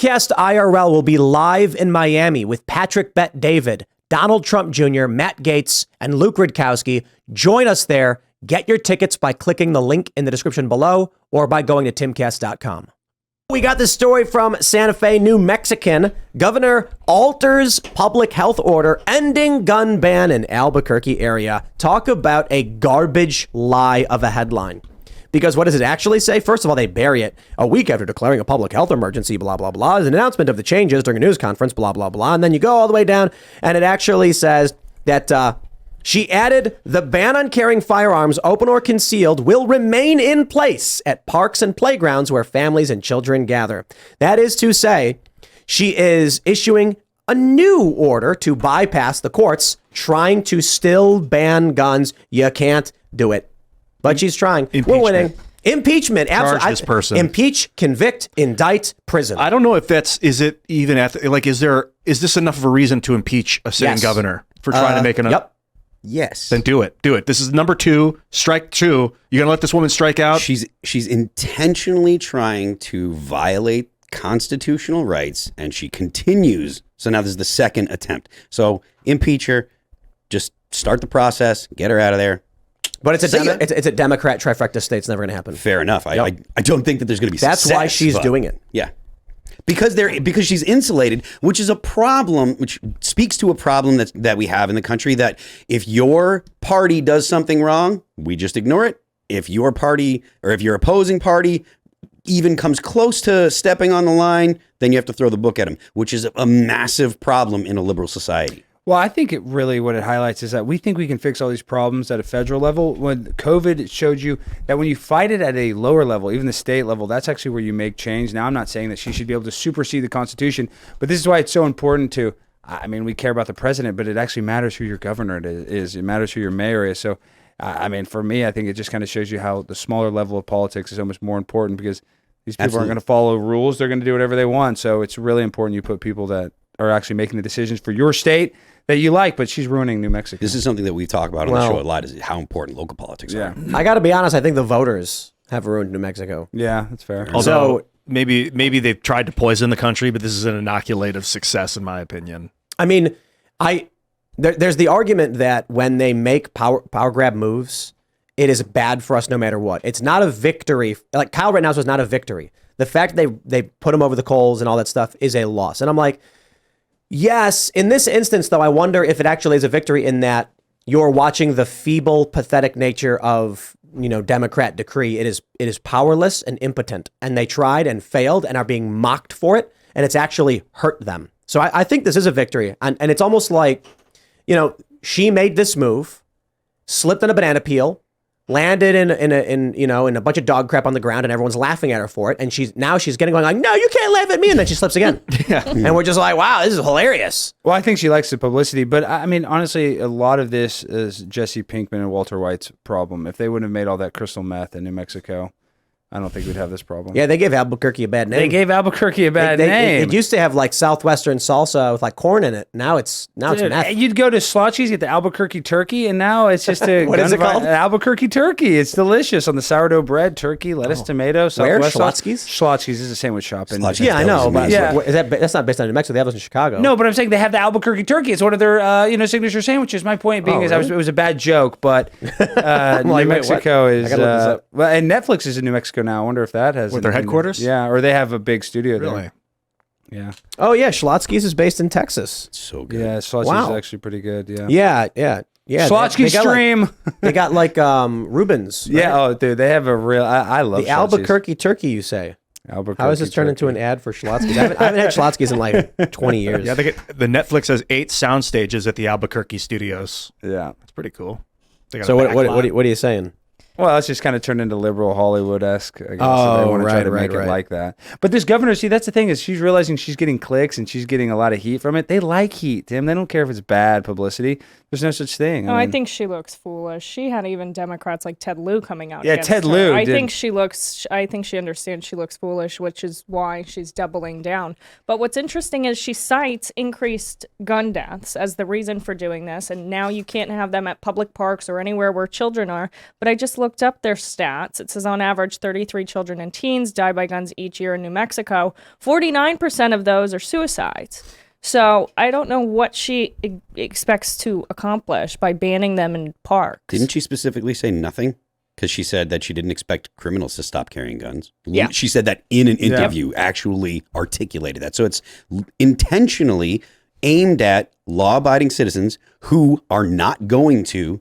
Timcast IRL will be live in Miami with Patrick Bet David, Donald Trump Jr., Matt Gaetz, and Luke Rudkowski. Join us there. Get your tickets by clicking the link in the description below or by going to timcast.com. We got this story from Santa Fe, New Mexican. Governor alters public health order, ending gun ban in Albuquerque area. Talk about a garbage lie of a headline. Because what does it actually say? First of all, they bury it. A week after declaring a public health emergency, blah, blah, blah, is an announcement of the changes during a news conference, blah, blah, blah. And then you go all the way down, and it actually says that she added the ban on carrying firearms, open or concealed, will remain in place at parks and playgrounds where families and children gather. That is to say, she is issuing a new order to bypass the courts, trying to still ban guns. You can't do it. But she's trying. We're winning. Impeachment. Absolutely. Charge this person. Impeach, convict, indict, prison. I don't know if is it even is this enough of a reason to impeach a sitting governor for trying to make an... Yep. Yes. Then do it. Do it. This is number 2, strike 2. You're going to let this woman strike out? She's intentionally trying to violate constitutional rights, and she continues. So now this is the second attempt. So impeach her, just start the process, get her out of there. But it's a Democrat trifecta state. It's never going to happen. Fair enough. I don't think that there's going to be success. That's why she's doing it. Yeah. Because she's insulated, which is a problem, which speaks to a problem that we have in the country, that if your party does something wrong, we just ignore it. If your party or if your opposing party even comes close to stepping on the line, then you have to throw the book at them, which is a massive problem in a liberal society. Well, I think what it highlights is that we think we can fix all these problems at a federal level. When COVID, it showed you that when you fight it at a lower level, even the state level, that's actually where you make change. Now, I'm not saying that she should be able to supersede the Constitution, but this is why it's so important to, I mean, we care about the president, but it actually matters who your governor is. It matters who your mayor is. So, I mean, for me, I think it just kind of shows you how the smaller level of politics is so much more important, because these people aren't going to follow rules. They're going to do whatever they want. So it's really important you put people that are actually making the decisions for your state that you like, but she's ruining New Mexico. This is something that we talk about on the show a lot, is how important local politics are. I got to be honest, I think the voters have ruined New Mexico. Yeah, that's fair. Although maybe they've tried to poison the country, but this is an inoculative success, in my opinion. I mean, there's the argument that when they make power grab moves, it is bad for us no matter what. It's not a victory. Like Kyle Rittenhouse was not a victory. The fact they put him over the coals and all that stuff is a loss. And I'm like, yes, in this instance, though, I wonder if it actually is a victory in that you're watching the feeble, pathetic nature of, Democrat decree. It is powerless and impotent, and they tried and failed and are being mocked for it, and it's actually hurt them. So I think this is a victory, and it's almost like, she made this move, slipped on a banana peel, landed in a bunch of dog crap on the ground, and everyone's laughing at her for it. And she's getting going like, no, you can't laugh at me. And then she slips again. Yeah. And we're just like, wow, this is hilarious. Well, I think she likes the publicity, but I mean, honestly, a lot of this is Jesse Pinkman and Walter White's problem. If they wouldn't have made all that crystal meth in New Mexico, I don't think we'd have this problem. Yeah, they gave Albuquerque a bad name. They name. It used to have like Southwestern salsa with like corn in it. Now it's meth. You'd go to Schlotzi's, get the Albuquerque turkey, and now it's just a what is it called? Albuquerque turkey. It's delicious on the sourdough bread, turkey, lettuce, tomato. Where? Schlotzi's? Schlotzi's is a sandwich shop. Yeah, I know. But that's not based on New Mexico. They have those in Chicago. No, but I'm saying they have the Albuquerque turkey. It's one of their signature sandwiches. My point being it was a bad joke, but New Mexico is and Netflix is in New Mexico now. I wonder if that has their headquarters. Yeah, or they have a big studio really? There. Yeah. Oh yeah, Schlotzsky's is based in Texas. It's so good. Yeah, Schlotzsky's is actually pretty good. Yeah. Schlotzsky stream. They got like Rubens. Right? Yeah. Oh, dude, they have a real. I love the Albuquerque turkey. You say? Albuquerque. How has this turned into an ad for Schlotzsky's? I haven't had Schlotzky's in like 20 years. Yeah, the Netflix has 8 sound stages at the Albuquerque studios. Yeah, it's pretty cool. So what are you saying? Well, it's just kind of turned into liberal Hollywood-esque, I guess. So they want to try to make it like that. But this governor, see, that's the thing, is she's realizing she's getting clicks and she's getting a lot of heat from it. They like heat, Tim. They don't care if it's bad publicity. There's no such thing. I think she looks foolish. She had even Democrats like Ted Lieu coming out. Yeah, Ted Lieu. I think she understands she looks foolish, which is why she's doubling down. But what's interesting is she cites increased gun deaths as the reason for doing this. And now you can't have them at public parks or anywhere where children are. But I just looked up their stats. It says on average 33 children and teens die by guns each year in New Mexico. 49% of those are suicides. So I don't know what she expects to accomplish by banning them in parks. Didn't she specifically say nothing? Because she said that she didn't expect criminals to stop carrying guns. Yeah. She said that in an interview, actually articulated that. So it's intentionally aimed at law-abiding citizens who are not going to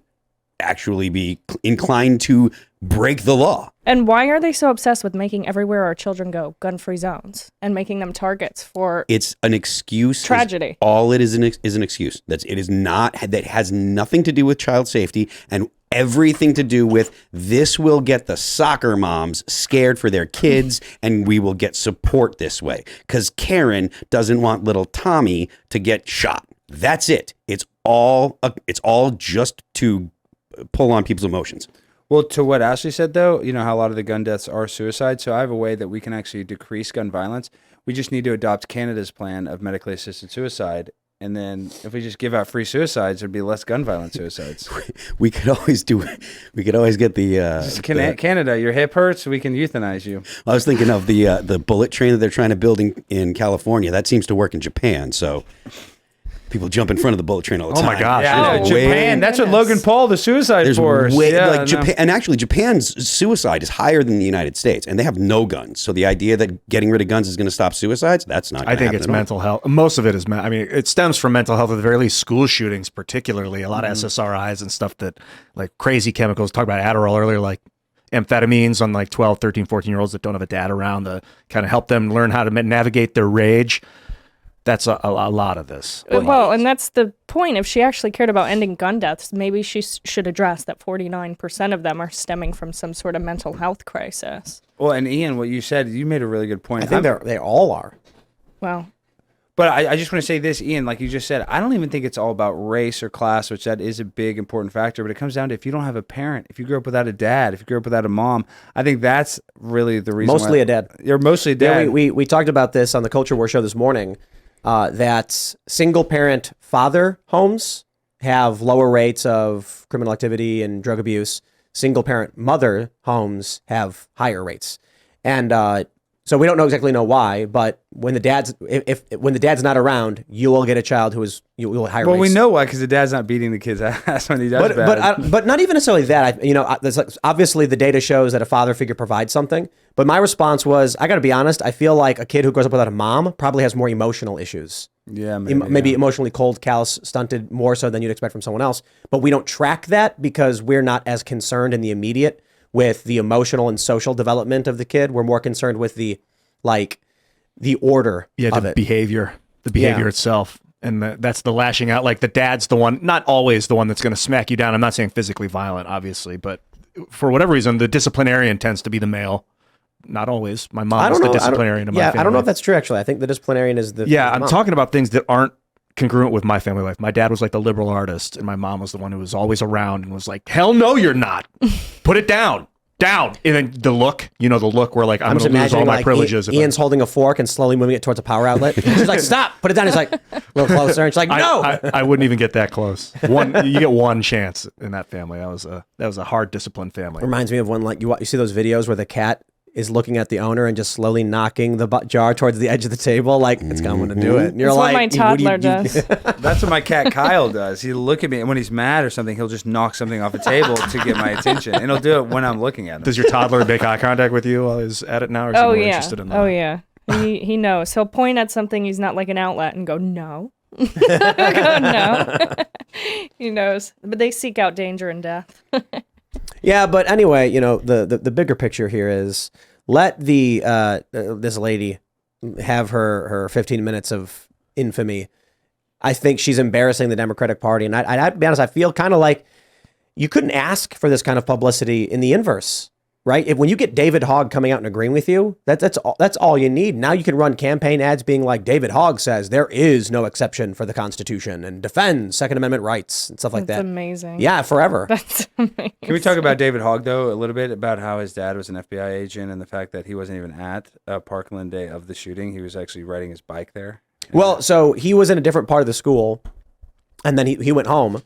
actually be inclined to break the law. And why are they so obsessed with making everywhere our children go gun-free zones and making them targets for It's an excuse. tragedy? All it is an excuse. That has nothing to do with child safety and everything to do with this will get the soccer moms scared for their kids and we will get support this way because Karen doesn't want little Tommy to get shot. That's it. It's all just to pull on people's emotions. Well, to what Ashley said, though, you know how a lot of the gun deaths are suicide. So I have a way that we can actually decrease gun violence. We just need to adopt Canada's plan of medically assisted suicide. And then if we just give out free suicides, there'd be less gun violent suicides. We could always get the Canada, your hip hurts, we can euthanize you. I was thinking of the bullet train that they're trying to build in California. That seems to work in Japan. So people jump in front of the bullet train all the time. Oh my gosh. Yeah, There's Japan. That's what Logan Paul, the suicide There's force. way Yeah, like no. Japan, and actually Japan's suicide is higher than the United States, and they have no guns. So the idea that getting rid of guns is going to stop suicides, that's not. I think it's mental health. Most of it is. I mean, it stems from mental health. At the very least, school shootings, particularly a lot of SSRIs and stuff that like crazy chemicals. Talk about Adderall earlier, like amphetamines on like 12, 13, 14-year-olds that don't have a dad around to kind of help them learn how to navigate their rage. That's a lot of this. Well, and that's the point. If she actually cared about ending gun deaths, maybe she should address that 49% of them are stemming from some sort of mental health crisis. Well, and Ian, what you said, you made a really good point. I think they all are. Well, But I just want to say this, Ian, like you just said, I don't even think it's all about race or class, which that is a big important factor, but it comes down to if you don't have a parent, if you grew up without a dad, if you grew up without a mom, I think that's really the reason Mostly a dad. You're mostly a dad. Yeah, we talked about this on the Culture War show this morning, that single-parent father homes have lower rates of criminal activity and drug abuse. Single-parent mother homes have higher rates. And so we don't exactly know why, but when the dad's when the dad's not around, you will get a child who will higher Well, rates. we know why, because the dad's not beating the kid's ass when he does bad. But not even necessarily that. Obviously the data shows that a father figure provides something. But my response was, I got to be honest, I feel like a kid who grows up without a mom probably has more emotional issues. Yeah, Maybe emotionally cold, callous, stunted, more so than you'd expect from someone else. But we don't track that because we're not as concerned in the immediate with the emotional and social development of the kid. We're more concerned with the order of the it. behavior itself. And that's the lashing out. Like the dad's the one, not always the one that's going to smack you down. I'm not saying physically violent, obviously, but for whatever reason, the disciplinarian tends to be the male. Not always. My mom is the disciplinarian in my family. I don't know if that's true, actually. I think the disciplinarian is the I'm mom. talking about things that aren't congruent with my family life. My dad was like the liberal artist, and my mom was the one who was always around and was like, hell no, you're not. Put it down. And then the look where like, I'm going to lose all my privileges. Ian's holding a fork and slowly moving it towards a power outlet. She's like, stop, put it down. He's like, a little closer. And she's like, no. I wouldn't even get that close. You get one chance in that family. That was a hard disciplined family. Reminds me of one, like you see those videos where the cat is looking at the owner and just slowly knocking the jar towards the edge of the table, like it's coming to do it. And you're that's like, what my toddler does. That's what my cat Kyle does. He'll look at me, and when he's mad or something, he'll just knock something off a table to get my attention. And he'll do it when I'm looking at him. Does your toddler make eye contact with you while he's at it now? Or is he more interested in that? Oh, yeah. He knows. He'll point at something he's not like an outlet and go, no. Go, no. He knows. But they seek out danger and death. Yeah, but anyway, the bigger picture here is let this lady have her 15 minutes of infamy. I think she's embarrassing the Democratic Party, and I'd be honest, I feel kind of like you couldn't ask for this kind of publicity in the inverse, right? When you get David Hogg coming out and agreeing with you, that's all you need. Now you can run campaign ads being like, David Hogg says there is no exception for the Constitution and defends Second Amendment rights and stuff like that. That's amazing. Yeah, forever. That's amazing. Can we talk about David Hogg, though, a little bit about how his dad was an FBI agent and the fact that he wasn't even at Parkland day of the shooting? He was actually riding his bike there. Well, so he was in a different part of the school, and then he went home,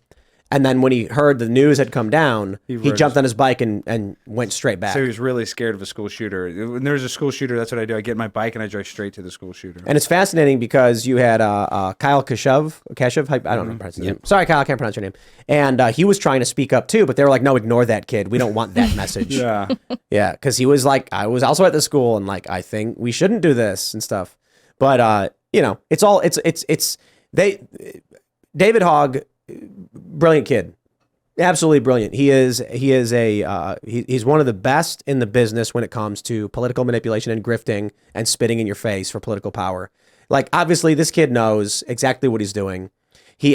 And then when he heard the news had come down, he rode jumped on his bike and went straight back. So he was really scared of a school shooter. When there's a school shooter, that's what I do. I get my bike and I drive straight to the school shooter. And it's fascinating because you had Kyle Kashev, I don't know pronounce his name. Sorry, Kyle, I can't pronounce your name. And he was trying to speak up too, but they were like, no, ignore that kid. We don't want that message. Yeah. Yeah, because he was like, I was also at the school and like, I think we shouldn't do this and stuff. But, David Hogg, brilliant kid. Absolutely brilliant. He's one of the best in the business when it comes to political manipulation and grifting and spitting in your face for political power. Like, obviously, this kid knows exactly what he's doing. He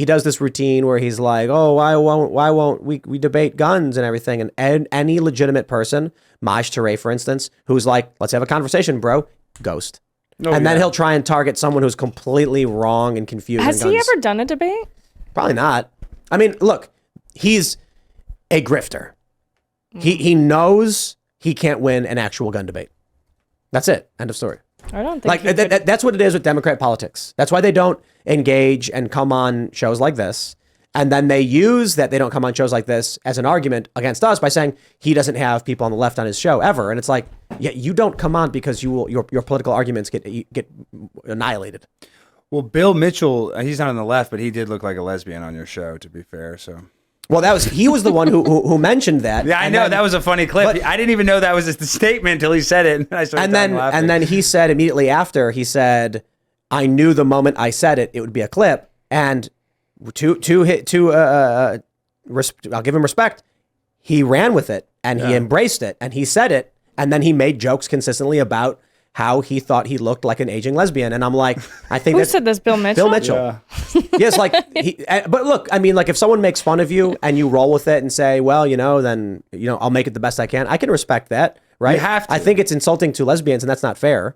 does this routine where he's like, oh, why won't we debate guns and everything? And any legitimate person, Maj Touré, for instance, who's like, let's have a conversation, bro, ghost. And then he'll try and target someone who's completely wrong and confused. Has he ever done a debate? Probably not. I mean, look, he's a grifter. He knows he can't win an actual gun debate. That's it. End of story. I don't think That's what it is with Democrat politics. That's why they don't engage and come on shows like this. And then they use that they don't come on shows like this as an argument against us by saying he doesn't have people on the left on his show ever. And it's like, yeah, you don't come on because your political arguments get annihilated. Well, Bill Mitchell, he's not on the left, but he did look like a lesbian on your show, to be fair. So. Well, he was the one who mentioned that. Yeah, I know. That was a funny clip. I didn't even know that was the statement until he said it. And I started laughing. And then he said immediately after, he said, I knew the moment I said it would be a clip. And I'll give him respect. He ran with it and he embraced it and he said it. And then he made jokes consistently about how he thought he looked like an aging lesbian. And I'm like, I think Who said this, Bill Mitchell? Bill Mitchell. Yeah. Yes, like, but look, I mean, like if someone makes fun of you and you roll with it and say, well, then, I'll make it the best I can. I can respect that, right? You have to. I think it's insulting to lesbians and that's not fair,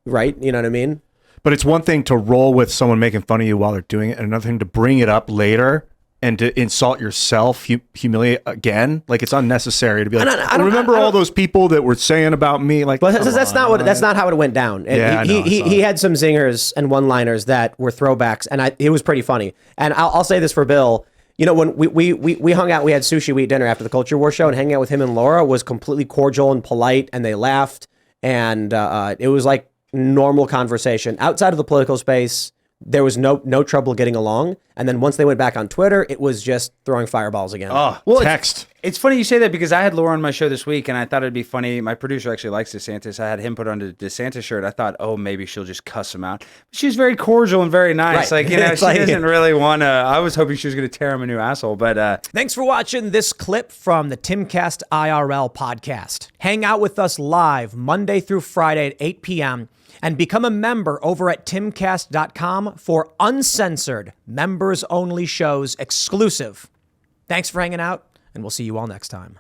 right? You know what I mean? But it's one thing to roll with someone making fun of you while they're doing it, and another thing to bring it up later and to insult yourself, humiliate again. Like it's unnecessary to be like, I remember all those people that were saying about me. Like, but that's not how it went down. Yeah, he had some zingers and one-liners that were throwbacks, and it was pretty funny. And I'll say this for Bill. When we hung out, we had sushi, we ate dinner after the Culture War show, and hanging out with him and Laura was completely cordial and polite, and they laughed, and it was like normal conversation outside of the political space. There was no trouble getting along. And then once they went back on Twitter, it was just throwing fireballs again. Oh, well, text. It's funny you say that because I had Laura on my show this week and I thought it'd be funny. My producer actually likes DeSantis. I had him put on the DeSantis shirt. I thought, oh, maybe she'll just cuss him out. She was very cordial and very nice. Right. Like, she doesn't really want to. I was hoping she was going to tear him a new asshole. But thanks for watching this clip from the Timcast IRL podcast. Hang out with us live Monday through Friday at 8 p.m. and become a member over at timcast.com for uncensored, members-only shows exclusive. Thanks for hanging out, and we'll see you all next time.